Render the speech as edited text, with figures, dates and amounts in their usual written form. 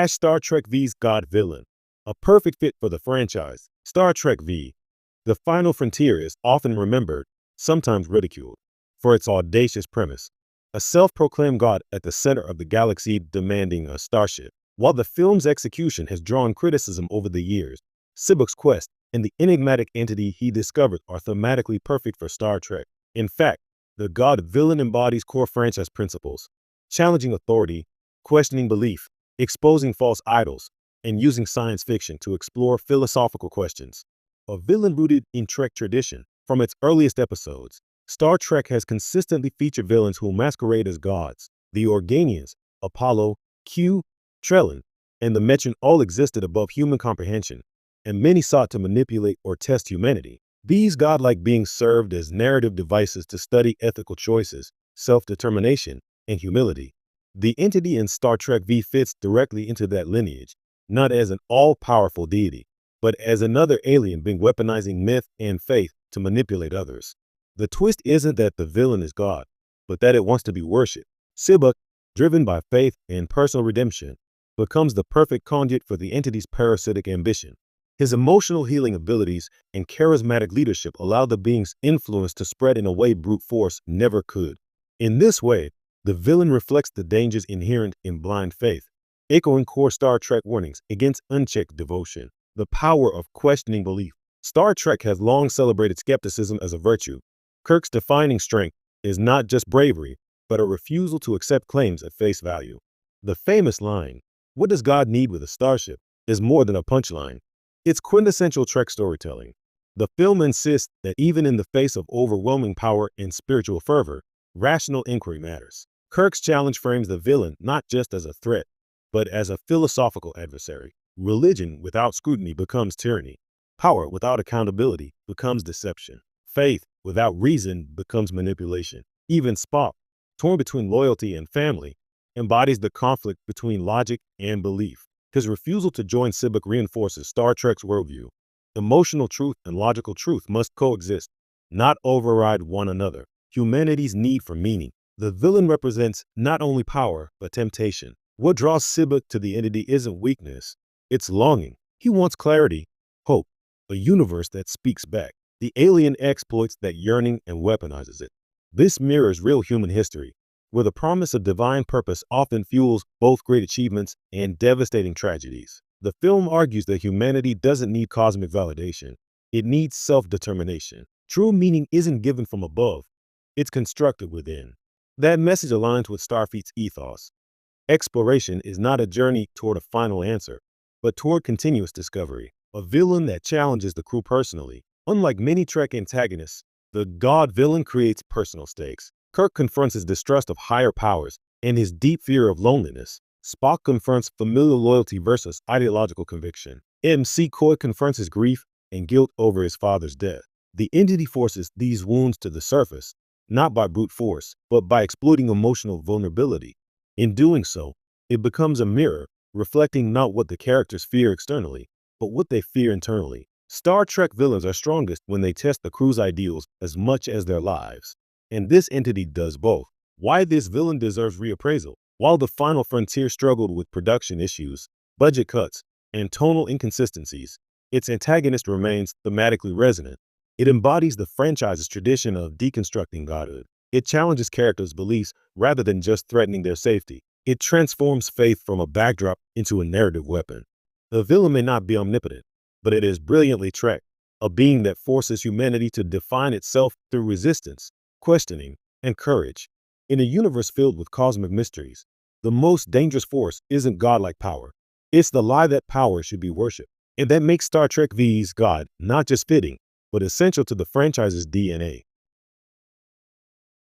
Star Trek V's God Villain. A perfect fit for the franchise. Star Trek V. The Final Frontier is often remembered, sometimes ridiculed, for its audacious premise. A self-proclaimed god at the center of the galaxy demanding a starship. While the film's execution has drawn criticism over the years, Sibuk's quest and the enigmatic entity he discovered are thematically perfect for Star Trek. In fact, the god villain embodies core franchise principles: challenging authority, questioning belief, exposing false idols, and using science fiction to explore philosophical questions. A villain rooted in Trek tradition. From its earliest episodes, Star Trek has consistently featured villains who masquerade as gods. The Organians, Apollo, Q, Trellin, and the Metron all existed above human comprehension, and many sought to manipulate or test humanity. These godlike beings served as narrative devices to study ethical choices, self-determination, and humility. The entity in Star Trek V fits directly into that lineage, not as an all-powerful deity, but as another alien being weaponizing myth and faith to manipulate others. The twist isn't that the villain is God, but that it wants to be worshipped. Sibuk, driven by faith and personal redemption, becomes the perfect conduit for the entity's parasitic ambition. His emotional healing abilities and charismatic leadership allow the being's influence to spread in a way brute force never could. In this way, the villain reflects the dangers inherent in blind faith, echoing core Star Trek warnings against unchecked devotion. The power of questioning belief. Star Trek has long celebrated skepticism as a virtue. Kirk's defining strength is not just bravery, but a refusal to accept claims at face value. The famous line, "What does God need with a starship?" is more than a punchline. It's quintessential Trek storytelling. The film insists that even in the face of overwhelming power and spiritual fervor, rational inquiry matters. Kirk's challenge frames the villain not just as a threat, but as a philosophical adversary. Religion without scrutiny becomes tyranny. Power without accountability becomes deception. Faith without reason becomes manipulation. Even Spock, torn between loyalty and family, embodies the conflict between logic and belief. His refusal to join Sibuk reinforces Star Trek's worldview. Emotional truth and logical truth must coexist, not override one another. Humanity's need for meaning. The villain represents not only power, but temptation. What draws Sibuk to the entity isn't weakness, it's longing. He wants clarity, hope, a universe that speaks back. The alien exploits that yearning and weaponizes it. This mirrors real human history, where the promise of divine purpose often fuels both great achievements and devastating tragedies. The film argues that humanity doesn't need cosmic validation. It needs self-determination. True meaning isn't given from above, it's constructed within. That message aligns with Starfleet's ethos. Exploration is not a journey toward a final answer, but toward continuous discovery. A villain that challenges the crew personally. Unlike many Trek antagonists, the god villain creates personal stakes. Kirk confronts his distrust of higher powers and his deep fear of loneliness. Spock confronts familial loyalty versus ideological conviction. McCoy confronts his grief and guilt over his father's death. The entity forces these wounds to the surface, not by brute force, but by exploiting emotional vulnerability. In doing so, it becomes a mirror, reflecting not what the characters fear externally, but what they fear internally. Star Trek villains are strongest when they test the crew's ideals as much as their lives. And this entity does both. Why this villain deserves reappraisal. While The Final Frontier struggled with production issues, budget cuts, and tonal inconsistencies, its antagonist remains thematically resonant. It embodies the franchise's tradition of deconstructing godhood. It challenges characters' beliefs rather than just threatening their safety. It transforms faith from a backdrop into a narrative weapon. The villain may not be omnipotent, but it is brilliantly Trek, a being that forces humanity to define itself through resistance, questioning, and courage. In a universe filled with cosmic mysteries, the most dangerous force isn't godlike power. It's the lie that power should be worshipped. And that makes Star Trek V's God not just fitting, but essential to the franchise's DNA.